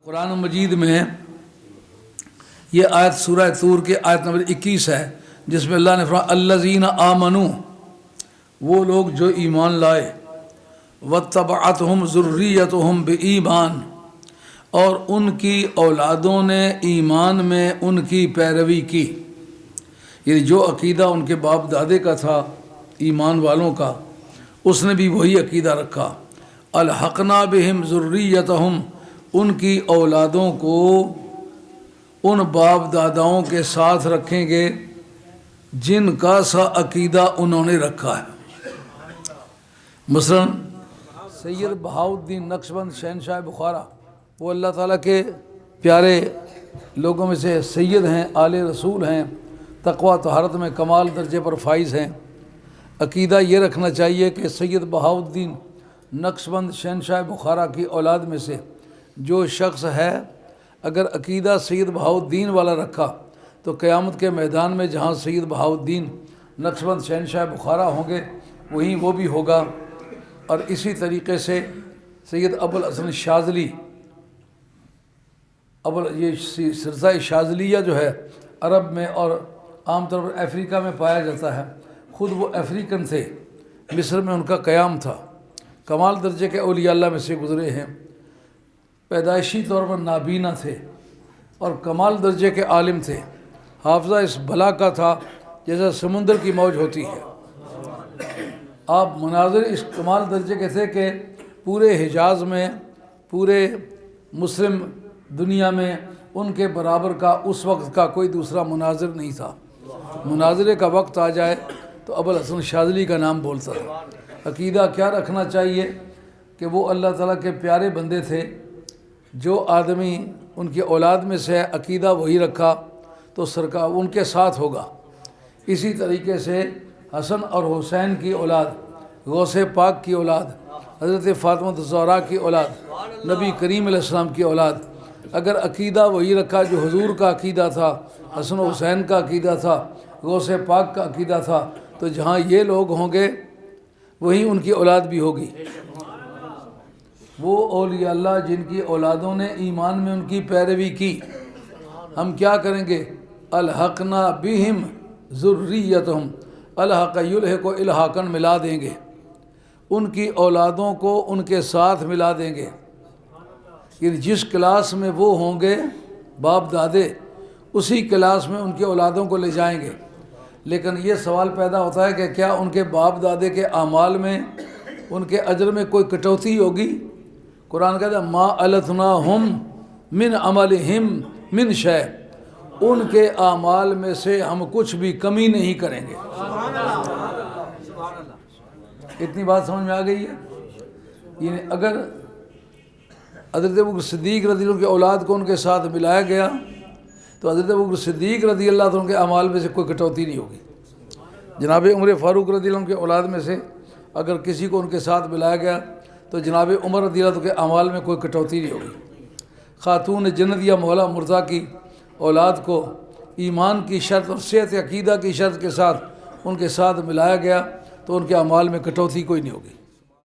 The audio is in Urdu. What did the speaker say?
قرآن مجید میں یہ آیت سورہ طور کی آیت نمبر 21 ہے، جس میں اللہ نے فرمایا الذین آمنوا، وہ لوگ جو ایمان لائے، واتبعتہم ذریتہم بایمان، اور ان کی اولادوں نے ایمان میں ان کی پیروی کی، یعنی جو عقیدہ ان کے باپ دادے کا تھا ایمان والوں کا، اس نے بھی وہی عقیدہ رکھا۔ الحقنا بہم ذریتہم، ان کی اولادوں کو ان باپ داداؤں کے ساتھ رکھیں گے جن کا سا عقیدہ انہوں نے رکھا ہے۔ مثلا سید بہاؤالدین نقشبند شہنشاہ بخارا، وہ اللہ تعالیٰ کے پیارے لوگوں میں سے سید ہیں، آل رسول ہیں، تقوی طہارت میں کمال درجے پر فائز ہیں۔ عقیدہ یہ رکھنا چاہیے کہ سید بہاؤالدین نقشبند شہنشاہ بخارا کی اولاد میں سے جو شخص ہے، اگر عقیدہ سید بہاؤالدین والا رکھا تو قیامت کے میدان میں جہاں سید بہاؤالدین نقشبند شہنشاہ بخارا ہوں گے وہیں وہ بھی ہوگا۔ اور اسی طریقے سے سید ابوالحسن شاذلی، یہ سلسلہ شاذلیہ جو ہے عرب میں اور عام طور پر افریقہ میں پایا جاتا ہے، خود وہ افریقن تھے، مصر میں ان کا قیام تھا، کمال درجے کے اولیاء اللہ میں سے گزرے ہیں، پیدائشی طور پر نابینا تھے اور کمال درجے کے عالم تھے، حافظہ اس بلا کا تھا جیسا سمندر کی موج ہوتی ہے۔ آپ مناظر اس کمال درجے کے تھے کہ پورے حجاز میں، پورے مسلم دنیا میں ان کے برابر کا اس وقت کا کوئی دوسرا مناظر نہیں تھا۔ مناظرے کا وقت آ جائے تو ابوالحسن شاذلی کا نام بولتا تھا۔ عقیدہ کیا رکھنا چاہیے کہ وہ اللہ تعالیٰ کے پیارے بندے تھے، جو آدمی ان کی اولاد میں سے عقیدہ وہی رکھا تو سرکار ان کے ساتھ ہوگا۔ اسی طریقے سے حسن اور حسین کی اولاد، غوث پاک کی اولاد، حضرت فاطمہ الزہرا کی اولاد، نبی کریم علیہ السلام کی اولاد، اگر عقیدہ وہی رکھا جو حضور کا عقیدہ تھا، حسن و حسین کا عقیدہ تھا، غوث پاک کا عقیدہ تھا، تو جہاں یہ لوگ ہوں گے وہیں ان کی اولاد بھی ہوگی۔ وہ اولیاء اللہ جن کی اولادوں نے ایمان میں ان کی پیروی کی، ہم کیا کریں گے؟ الحقنا بہم ذریتہم، الحق یلحق و الحاقن ملا دیں گے، ان کی اولادوں کو ان کے ساتھ ملا دیں گے، یعنی جس کلاس میں وہ ہوں گے باپ دادے اسی کلاس میں ان کی اولادوں کو لے جائیں گے۔ لیکن یہ سوال پیدا ہوتا ہے کہ کیا ان کے باپ دادے کے اعمال میں، ان کے اجر میں کوئی کٹوتی ہوگی؟ قرآن کہتا ہے ما التناہم من عملہم من شیء، ان کے اعمال میں سے ہم کچھ بھی کمی نہیں کریں گے۔ اتنی بات سمجھ میں آ گئی ہے؟ یعنی اگر حضرت ابوبکر صدیق رضی اللہ عنہ کی اولاد کو ان کے ساتھ ملایا گیا تو حضرت ابوبکر صدیق رضی اللہ عنہ کے اعمال میں سے کوئی کٹوتی نہیں ہوگی۔ جناب عمر فاروق رضی اللہ عنہ کے اولاد میں سے اگر کسی کو ان کے ساتھ ملایا گیا تو جناب عمر رضی اللہ عنہ کے اعمال میں کوئی کٹوتی نہیں ہوگی۔ خاتون جنت یا مولا مرضیٰ کی اولاد کو ایمان کی شرط اور صحت عقیدہ کی شرط کے ساتھ ان کے ساتھ ملایا گیا تو ان کے اعمال میں کٹوتی کوئی نہیں ہوگی۔